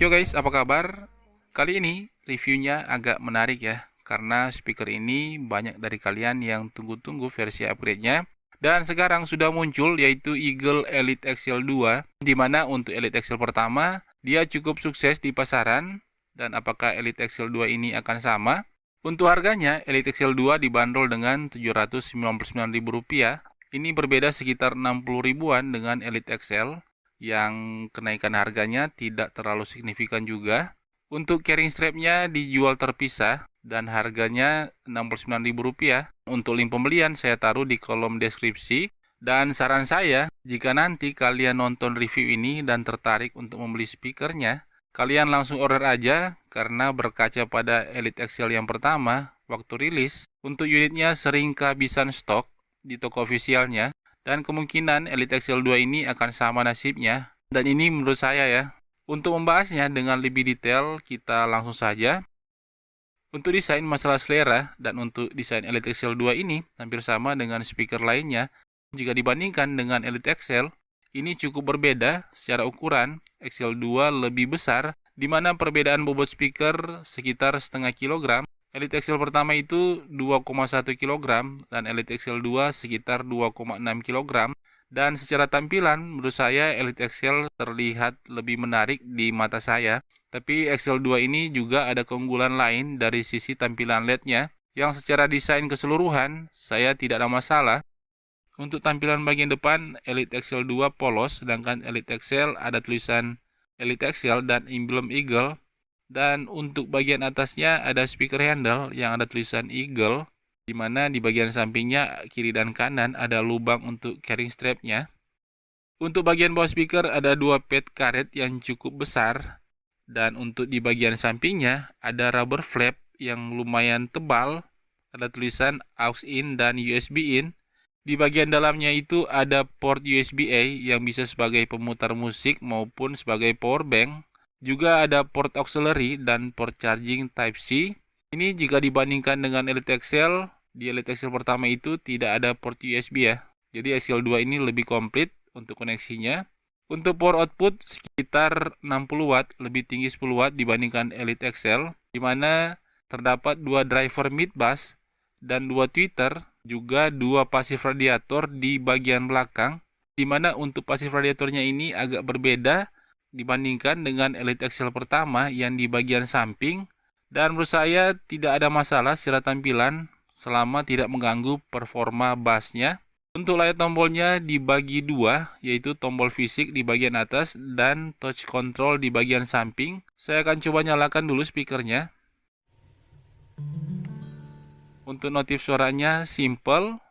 Yo guys, apa kabar? Kali ini reviewnya agak menarik ya, karena speaker ini banyak dari kalian yang tunggu-tunggu versi upgrade-nya. Dan sekarang sudah muncul yaitu Eagle Elite XL2, di mana untuk Elite XL pertama, dia cukup sukses di pasaran. Dan apakah Elite XL2 ini akan sama? Untuk harganya, Elite XL2 dibanderol dengan Rp799.000. Ini berbeda sekitar 60 ribuan dengan Elite XL, yang kenaikan harganya tidak terlalu signifikan juga. Untuk carrying strapnya dijual terpisah dan harganya Rp69.000. Untuk link pembelian saya taruh di kolom deskripsi. Dan saran saya, jika nanti kalian nonton review ini dan tertarik untuk membeli speakernya, kalian langsung order aja, karena berkaca pada Elite XL yang pertama, waktu rilis, untuk unitnya sering kehabisan stok di toko ofisialnya. Dan kemungkinan Elite XL2 ini akan sama nasibnya. Dan ini menurut saya ya. Untuk membahasnya dengan lebih detail, kita langsung saja. Untuk desain masalah selera, dan untuk desain Elite XL2 ini hampir sama dengan speaker lainnya. Jika dibandingkan dengan Elite XL, ini cukup berbeda secara ukuran. XL2 lebih besar, di mana perbedaan bobot speaker sekitar setengah kilogram. Elite XL pertama itu 2,1 kg dan Elite XL2 sekitar 2,6 kg. Dan secara tampilan menurut saya Elite XL terlihat lebih menarik di mata saya. Tapi XL2 ini juga ada keunggulan lain dari sisi tampilan LED-nya, yang secara desain keseluruhan saya tidak ada masalah. Untuk tampilan bagian depan Elite XL2 polos, sedangkan Elite XL ada tulisan Elite XL dan emblem Eagle. Dan untuk bagian atasnya ada speaker handle yang ada tulisan Eagle, di mana di bagian sampingnya kiri dan kanan ada lubang untuk carrying strapnya. Untuk bagian bawah speaker ada dua pad karet yang cukup besar, dan untuk di bagian sampingnya ada rubber flap yang lumayan tebal, ada tulisan aux in dan USB in. Di bagian dalamnya itu ada port USB-A yang bisa sebagai pemutar musik maupun sebagai power bank. Juga ada port auxiliary dan port charging Type-C. Ini jika dibandingkan dengan Elite XL, di Elite XL pertama itu tidak ada port USB ya. Jadi XL2 ini lebih komplit untuk koneksinya. Untuk power output sekitar 60 watt, lebih tinggi 10 watt dibandingkan Elite XL, di mana terdapat dua driver mid bass dan dua tweeter, juga dua pasif radiator di bagian belakang, di mana untuk pasif radiatornya ini agak berbeda dibandingkan dengan Elite XL pertama yang di bagian samping. Dan menurut saya tidak ada masalah secara tampilan selama tidak mengganggu performa bassnya. Untuk layar tombolnya dibagi dua, yaitu tombol fisik di bagian atas dan touch control di bagian samping. Saya akan coba nyalakan dulu speakernya. Untuk notif suaranya simple,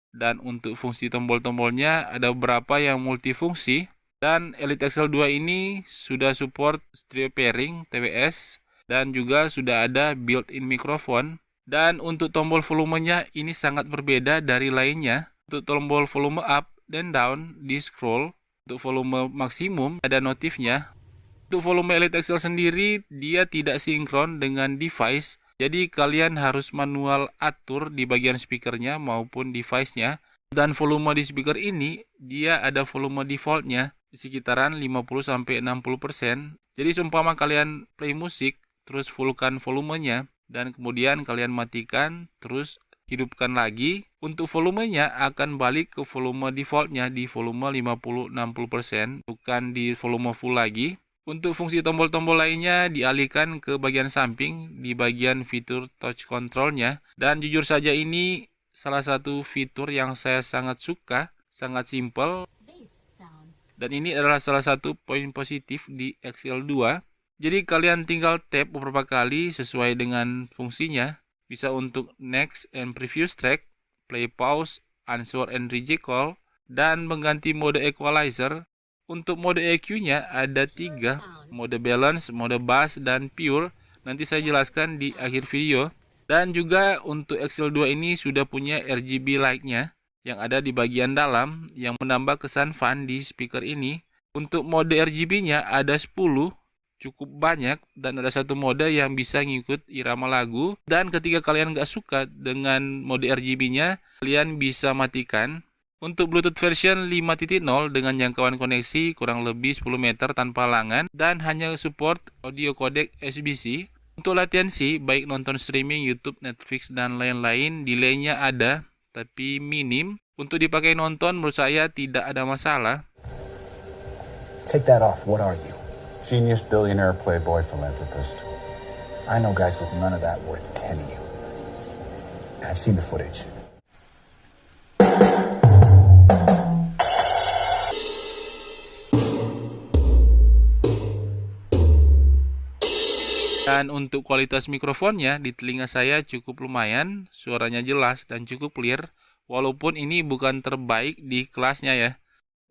dan untuk fungsi tombol-tombolnya ada beberapa yang multifungsi. Dan Elite XL2 ini sudah support stereo pairing TWS dan juga sudah ada built-in microphone. Dan untuk tombol volumenya ini sangat berbeda dari lainnya. Untuk tombol volume up dan down di scroll. Untuk volume maksimum ada notifnya. Untuk volume Elite XL sendiri dia tidak sinkron dengan device. Jadi kalian harus manual atur di bagian speakernya maupun device-nya. Dan volume di speaker ini dia ada volume defaultnya di sekitaran 50-60%. Jadi seumpama kalian play musik, terus fullkan volumenya, dan kemudian kalian matikan, terus hidupkan lagi, untuk volumenya akan balik ke volume defaultnya di volume 50-60%, bukan di volume full lagi. Untuk fungsi tombol-tombol lainnya dialihkan ke bagian samping, di bagian fitur touch controlnya. Dan jujur saja ini salah satu fitur yang saya sangat suka, sangat simple. Dan ini adalah salah satu poin positif di XL2. Jadi kalian tinggal tap beberapa kali sesuai dengan fungsinya. Bisa untuk next and previous track, play pause, answer and reject call, dan mengganti mode equalizer. Untuk mode EQ-nya ada 3, mode balance, mode bass, dan pure. Nanti saya jelaskan di akhir video. Dan juga untuk XL2 ini sudah punya RGB light-nya yang ada di bagian dalam yang menambah kesan fun di speaker ini. Untuk mode RGB-nya ada 10, cukup banyak, dan ada satu mode yang bisa ngikut irama lagu. Dan ketika kalian nggak suka dengan mode RGB-nya, kalian bisa matikan. Untuk Bluetooth version 5.0 dengan jangkauan koneksi kurang lebih 10 meter tanpa halangan dan hanya support audio codec SBC. Untuk latensi, baik nonton streaming, YouTube, Netflix, dan lain-lain, delay-nya ada, tapi minim. Untuk dipakai nonton, menurut saya tidak ada masalah. Take that off. What are you? Genius, billionaire, playboy, philanthropist. I know guys with none of that worth 10 of you. I've seen the footage. Dan untuk kualitas mikrofonnya di telinga saya cukup lumayan, suaranya jelas dan cukup clear, walaupun ini bukan terbaik di kelasnya ya.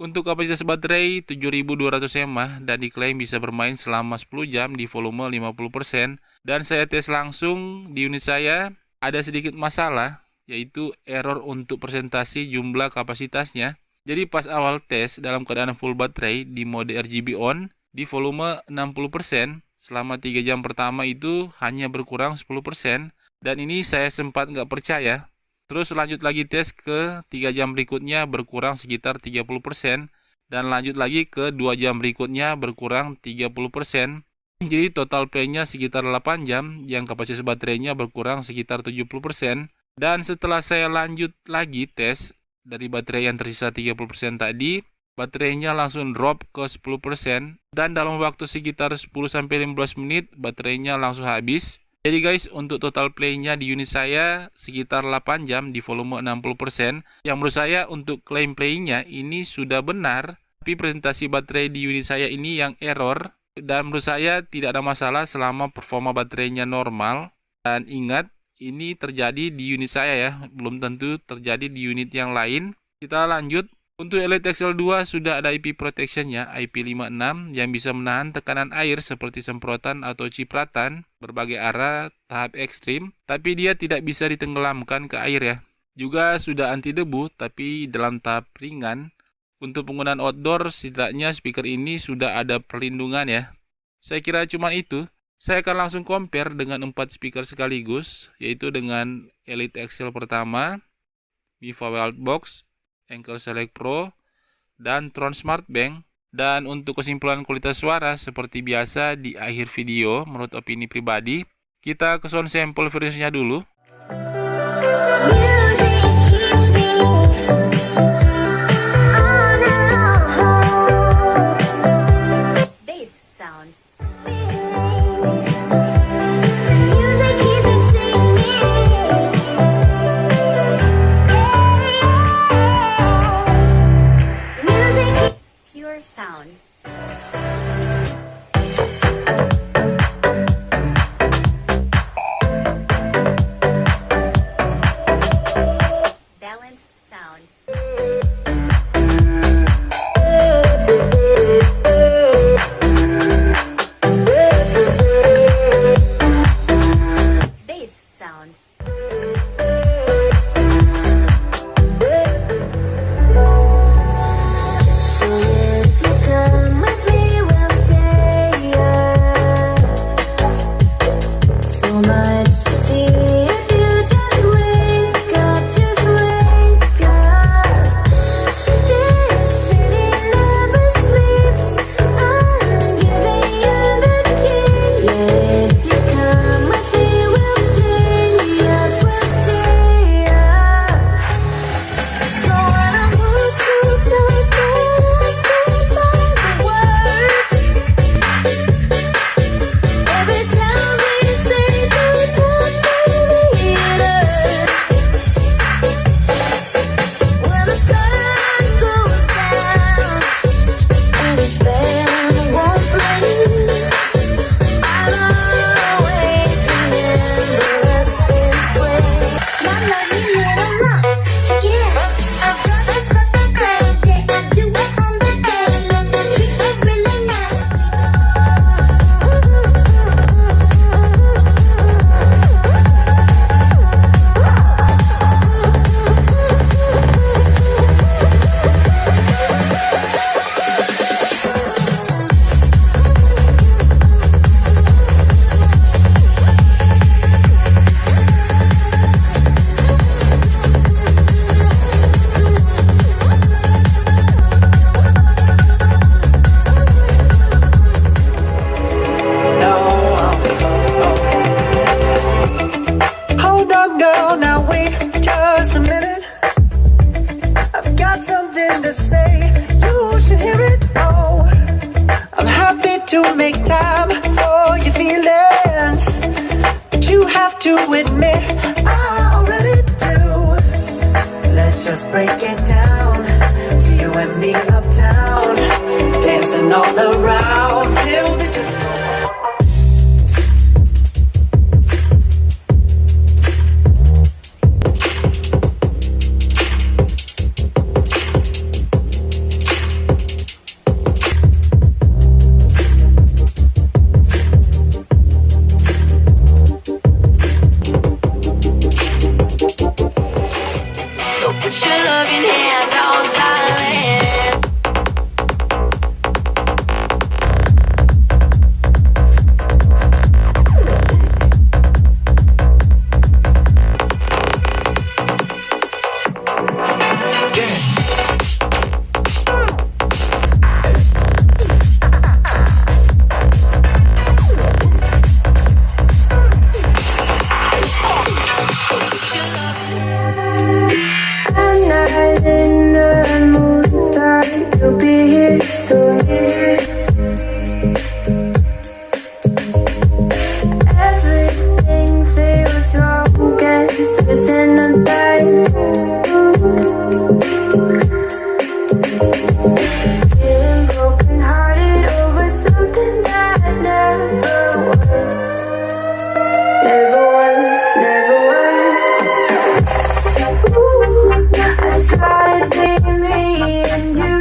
Untuk kapasitas baterai 7200 mAh dan diklaim bisa bermain selama 10 jam di volume 50%. Dan saya tes langsung di unit saya, ada sedikit masalah, yaitu error untuk presentasi jumlah kapasitasnya. Jadi pas awal tes dalam keadaan full baterai di mode RGB on, di volume 60%, selama 3 jam pertama itu hanya berkurang 10%, dan ini saya sempat nggak percaya. Terus lanjut lagi tes ke 3 jam berikutnya berkurang sekitar 30%, dan lanjut lagi ke 2 jam berikutnya berkurang 30%. Jadi total play-nya sekitar 8 jam, yang kapasitas baterainya berkurang sekitar 70%. Dan setelah saya lanjut lagi tes dari baterai yang tersisa 30% tadi, baterainya langsung drop ke 10%, dan dalam waktu sekitar 10-15 menit baterainya langsung habis. Jadi guys, untuk total play-nya di unit saya sekitar 8 jam di volume 60%, yang menurut saya untuk klaim play-nya ini sudah benar, tapi presentasi baterai di unit saya ini yang error, dan menurut saya tidak ada masalah selama performa baterainya normal. Dan ingat, ini terjadi di unit saya ya, belum tentu terjadi di unit yang lain. Kita lanjut. Untuk Elite Excel 2 sudah ada IP protection-nya, IP56, yang bisa menahan tekanan air seperti semprotan atau cipratan berbagai arah tahap ekstrim, tapi dia tidak bisa ditenggelamkan ke air ya. Juga sudah anti debu, tapi dalam tahap ringan. Untuk penggunaan outdoor, setidaknya speaker ini sudah ada perlindungan ya. Saya kira cuma itu. Saya akan langsung compare dengan 4 speaker sekaligus, yaitu dengan Elite Excel pertama, Viva Wildbox, Anker Select Pro, dan Tron Smart Bank. Dan untuk kesimpulan kualitas suara seperti biasa di akhir video, menurut opini pribadi, kita ke sound sample versinya dulu. Sound. to say. You should hear it all. I'm happy to make time for your feelings, but you have to admit I already do. Let's just break it down to you and me uptown, dancing all around till the disco. Put your loving hands on darling. I'm not in the mood, but you'll be here soon. Everything feels wrong, guess it's in a bad mood. Feeling broken hearted over something that never was. Never was, never was. I started being me and you.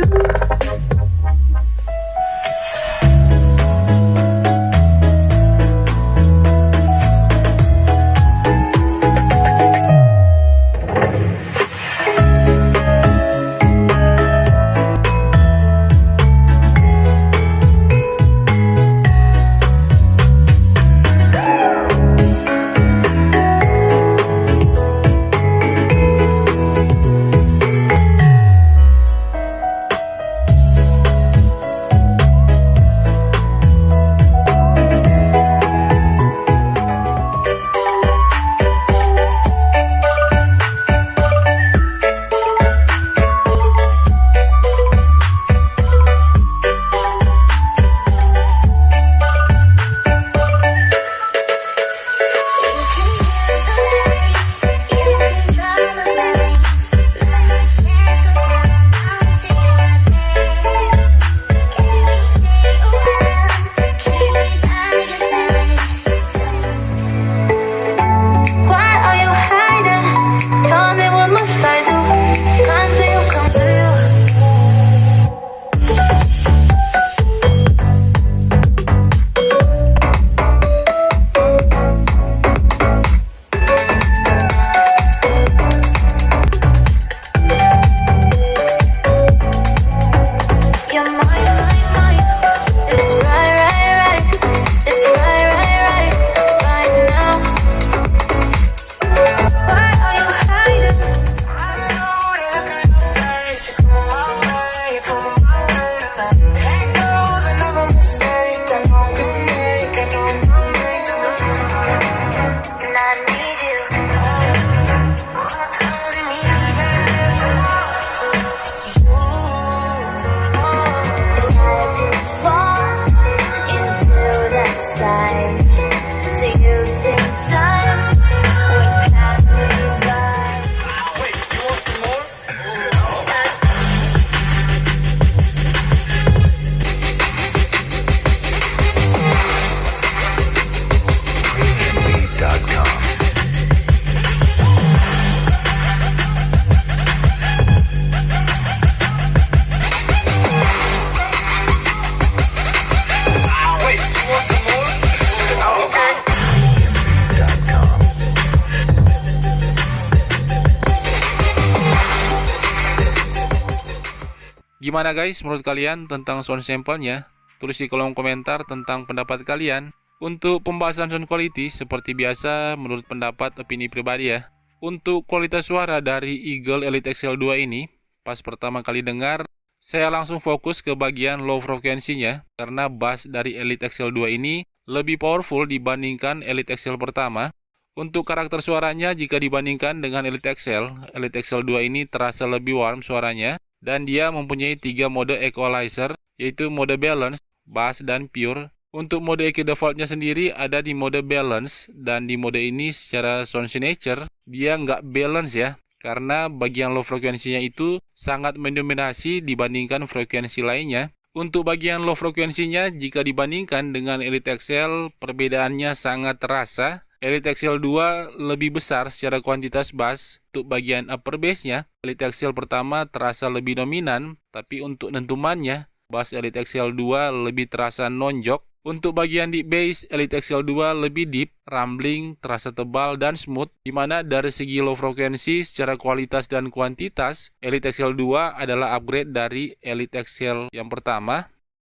Gimana guys menurut kalian tentang sound sample-nya? Tulis di kolom komentar tentang pendapat kalian. Untuk pembahasan sound quality seperti biasa menurut pendapat opini pribadi ya. Untuk kualitas suara dari Eagle Elite XL2 ini, pas pertama kali dengar, saya langsung fokus ke bagian low frekuensinya karena bass dari Elite XL2 ini lebih powerful dibandingkan Elite XL pertama. Untuk karakter suaranya jika dibandingkan dengan Elite XL 2 ini terasa lebih warm suaranya dan dia mempunyai 3 mode equalizer yaitu mode balance, bass, dan pure. Untuk mode EQ defaultnya sendiri ada di mode balance dan di mode ini secara sound signature dia nggak balance ya karena bagian low frekuensinya itu sangat mendominasi dibandingkan frekuensi lainnya. Untuk bagian low frekuensinya jika dibandingkan dengan Elite XL perbedaannya sangat terasa. Elite XL 2 lebih besar secara kuantitas bass. Untuk bagian upper bass-nya, Elite XL pertama terasa lebih dominan, tapi untuk dentumannya, bass Elite XL 2 lebih terasa nonjok. Untuk bagian deep bass, Elite XL 2 lebih deep, rumbling, terasa tebal dan smooth, di mana dari segi low frekuensi secara kualitas dan kuantitas, Elite XL 2 adalah upgrade dari Elite XL yang pertama.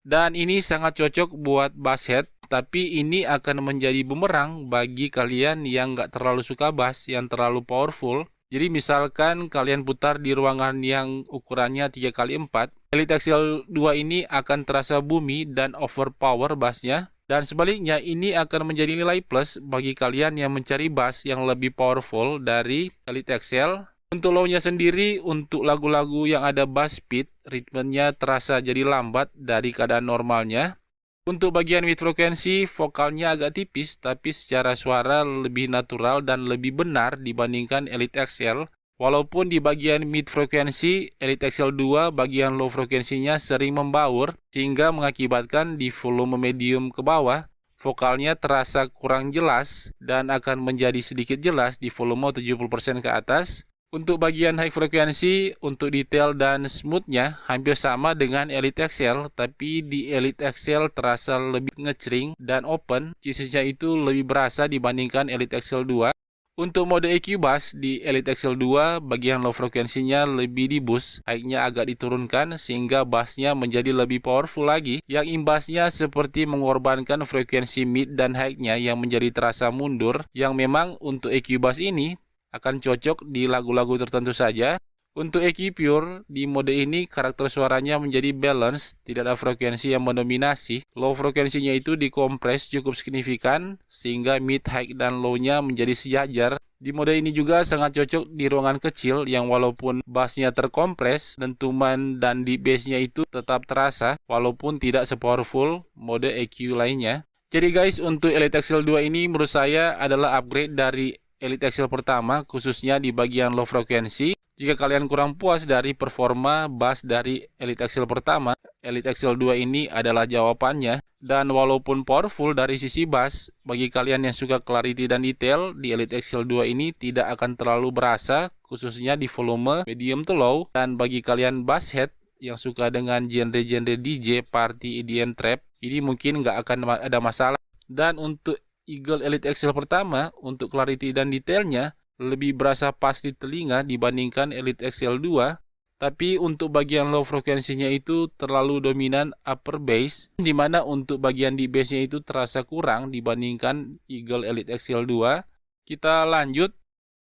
Dan ini sangat cocok buat bass head, tapi ini akan menjadi bumerang bagi kalian yang nggak terlalu suka bass yang terlalu powerful. Jadi misalkan kalian putar di ruangan yang ukurannya 3x4, Elite XL 2 ini akan terasa boomy dan overpower bassnya. Dan sebaliknya ini akan menjadi nilai plus bagi kalian yang mencari bass yang lebih powerful dari Elite XL. Untuk low-nya sendiri, untuk lagu-lagu yang ada bass speed, ritmenya terasa jadi lambat dari keadaan normalnya. Untuk bagian mid frekuensi, vokalnya agak tipis, tapi secara suara lebih natural dan lebih benar dibandingkan Elite XL. Walaupun di bagian mid frekuensi, Elite XL 2 bagian low frekuensinya sering membaur, sehingga mengakibatkan di volume medium ke bawah, vokalnya terasa kurang jelas dan akan menjadi sedikit jelas di volume 70% ke atas. Untuk bagian high frekuensi, untuk detail dan smoothnya hampir sama dengan Elite XL, tapi di Elite XL terasa lebih ngecering dan open, cc-nya itu lebih berasa dibandingkan Elite XL 2. Untuk mode EQ bass di Elite XL 2, bagian low frekuensinya lebih di boost, high-nya agak diturunkan sehingga bassnya menjadi lebih powerful lagi, yang imbasnya seperti mengorbankan frekuensi mid dan high-nya yang menjadi terasa mundur, yang memang untuk EQ bass ini akan cocok di lagu-lagu tertentu saja. Untuk EQ pure, di mode ini karakter suaranya menjadi balance, tidak ada frekuensi yang mendominasi. Low frekuensinya itu dikompres cukup signifikan, sehingga mid, high, dan low-nya menjadi sejajar. Di mode ini juga sangat cocok di ruangan kecil yang walaupun bassnya terkompres, dentuman dan deep bass-nya itu tetap terasa, walaupun tidak sepowerful mode EQ lainnya. Jadi guys, untuk Elite XL 2 ini menurut saya adalah upgrade dari Elite XL pertama, khususnya di bagian low frekuensi. Jika kalian kurang puas dari performa bass dari Elite XL pertama, Elite XL 2 ini adalah jawabannya. Dan walaupun powerful dari sisi bass, bagi kalian yang suka clarity dan detail, di Elite XL 2 ini tidak akan terlalu berasa, khususnya di volume medium to low. Dan bagi kalian bass head yang suka dengan genre-genre DJ, party, EDM, trap, ini mungkin nggak akan ada masalah. Dan untuk Eagle Elite XL pertama, untuk clarity dan detailnya lebih berasa pas di telinga dibandingkan Elite XL 2. Tapi untuk bagian low frekuensinya itu terlalu dominan upper bass, dimana untuk bagian deep bassnya itu terasa kurang dibandingkan Eagle Elite XL 2. Kita lanjut.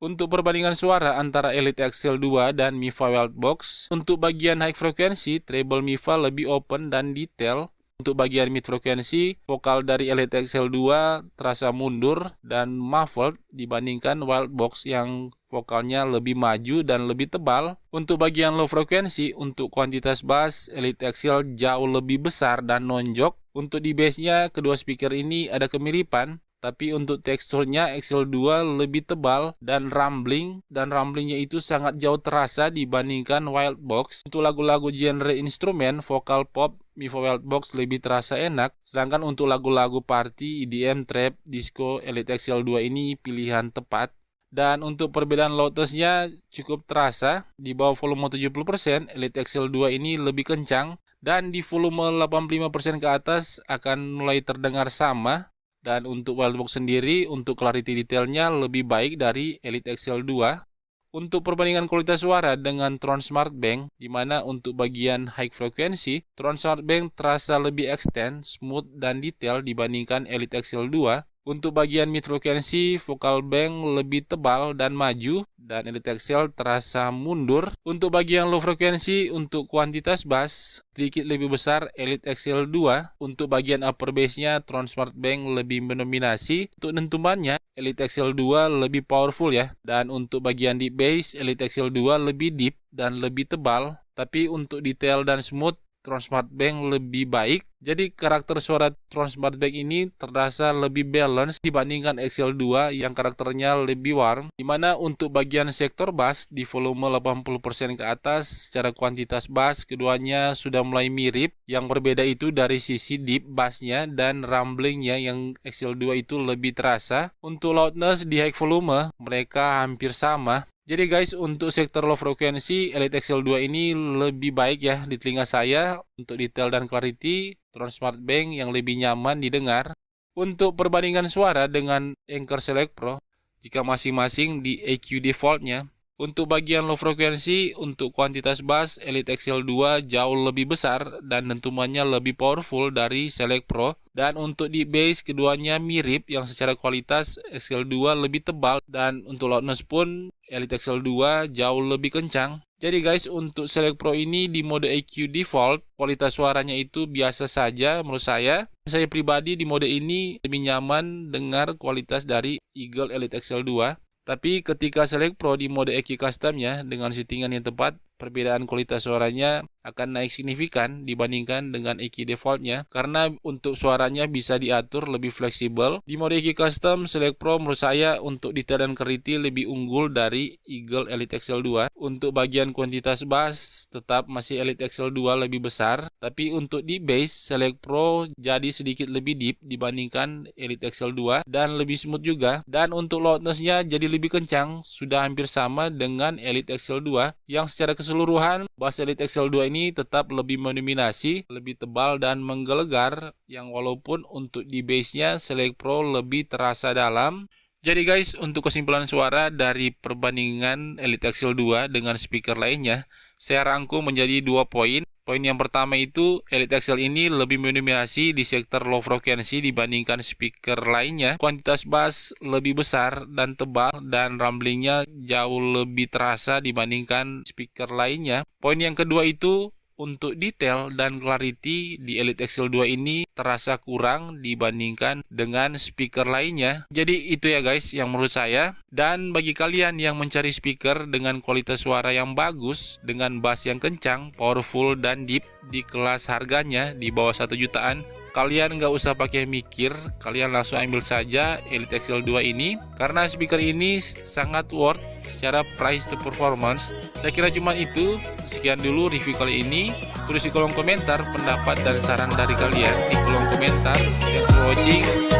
Untuk perbandingan suara antara Elite XL 2 dan Mifa Wildbox, untuk bagian high frekuensi, treble Mifa lebih open dan detail. Untuk bagian mid frekuensi, vokal dari Elite XL 2 terasa mundur dan muffled dibandingkan Wildbox yang vokalnya lebih maju dan lebih tebal. Untuk bagian low frekuensi, untuk kuantitas bass, Elite XL jauh lebih besar dan nonjok. Untuk di bassnya, kedua speaker ini ada kemiripan. Tapi untuk teksturnya XL2 lebih tebal dan rumblingnya itu sangat jauh terasa dibandingkan Wildbox. Untuk lagu-lagu genre instrumen, vokal pop, Mifa Wildbox lebih terasa enak. Sedangkan untuk lagu-lagu party, EDM, trap, disco, Elite XL2 ini pilihan tepat. Dan untuk perbedaan loudness-nya cukup terasa. Di bawah volume 70%, Elite XL2 ini lebih kencang. Dan di volume 85% ke atas akan mulai terdengar sama. Dan untuk Wildbox sendiri, untuk clarity detailnya lebih baik dari Elite XL 2. Untuk perbandingan kualitas suara dengan Tron SmartBank, di mana untuk bagian high frekuensi, Tron SmartBank terasa lebih extend, smooth, dan detail dibandingkan Elite XL 2. Untuk bagian mid frekuensi, vokal bank lebih tebal dan maju, dan Elite XL terasa mundur. Untuk bagian low frekuensi, untuk kuantitas bass sedikit lebih besar Elite XL 2. Untuk bagian upper bass-nya Tron Smart Bank lebih mendominasi. Untuk dentumannya Elite XL 2 lebih powerful ya. Dan untuk bagian deep bass Elite XL 2 lebih deep dan lebih tebal. Tapi untuk detail dan smooth Tron Smart Bank lebih baik. Jadi karakter suara Tron Smart Bank ini terasa lebih balance dibandingkan XL2 yang karakternya lebih warm. Dimana untuk bagian sektor bass di volume 80% ke atas secara kuantitas bass keduanya sudah mulai mirip. Yang berbeda itu dari sisi deep bassnya dan rumblingnya yang XL2 itu lebih terasa. Untuk loudness di high volume mereka hampir sama. Jadi guys, untuk sektor low frekuensi Elite XL2 ini lebih baik ya di telinga saya. Untuk detail dan clarity Tron Smart Bank yang lebih nyaman didengar. Untuk perbandingan suara dengan Anchor Select Pro, jika masing-masing di EQ defaultnya, untuk bagian low frekuensi untuk kuantitas bass Elite XL2 jauh lebih besar dan dentumannya lebih powerful dari Select Pro. Dan untuk deep bass keduanya mirip yang secara kualitas XL2 lebih tebal dan untuk loudness pun Elite XL2 jauh lebih kencang. Jadi guys, untuk Select Pro ini di mode EQ default kualitas suaranya itu biasa saja menurut saya. Saya pribadi di mode ini lebih nyaman dengar kualitas dari Eagle Elite XL2. Tapi ketika Select Pro di mode EQ customnya dengan settingan yang tepat, perbedaan kualitas suaranya akan naik signifikan dibandingkan dengan EQ defaultnya karena untuk suaranya bisa diatur lebih fleksibel. Di mode EQ custom Select Pro menurut saya untuk detail dan clarity lebih unggul dari Eagle Elite XL2. Untuk bagian kuantitas bass tetap masih Elite XL2 lebih besar, tapi untuk deep bass Select Pro jadi sedikit lebih deep dibandingkan Elite XL2 dan lebih smooth juga. Dan untuk loudnessnya jadi lebih kencang, sudah hampir sama dengan Elite XL2 yang secara keseluruhan bass Elite XL2 ini tetap lebih mendominasi, lebih tebal dan menggelegar, yang walaupun untuk di bassnya Select Pro lebih terasa dalam. Jadi guys, untuk kesimpulan suara dari perbandingan Elite XL2 dengan speaker lainnya, saya rangkum menjadi 2 poin. Poin yang pertama itu Elite XL ini lebih mendominasi di sektor low frekuensi dibandingkan speaker lainnya. Kuantitas bass lebih besar dan tebal dan rumblingnya jauh lebih terasa dibandingkan speaker lainnya. Poin yang kedua itu untuk detail dan clarity di Elite XL2 ini terasa kurang dibandingkan dengan speaker lainnya. Jadi itu ya guys yang menurut saya. Dan bagi kalian yang mencari speaker dengan kualitas suara yang bagus, dengan bass yang kencang, powerful dan deep di kelas harganya di bawah 1 jutaan, kalian nggak usah pakai mikir, kalian langsung ambil saja Elite XL2 ini karena speaker ini sangat worth secara price to performance. Saya kira cuma itu. Sekian dulu review kali ini. Tulis di kolom komentar pendapat dan saran dari kalian di kolom komentar. Thanks for watching.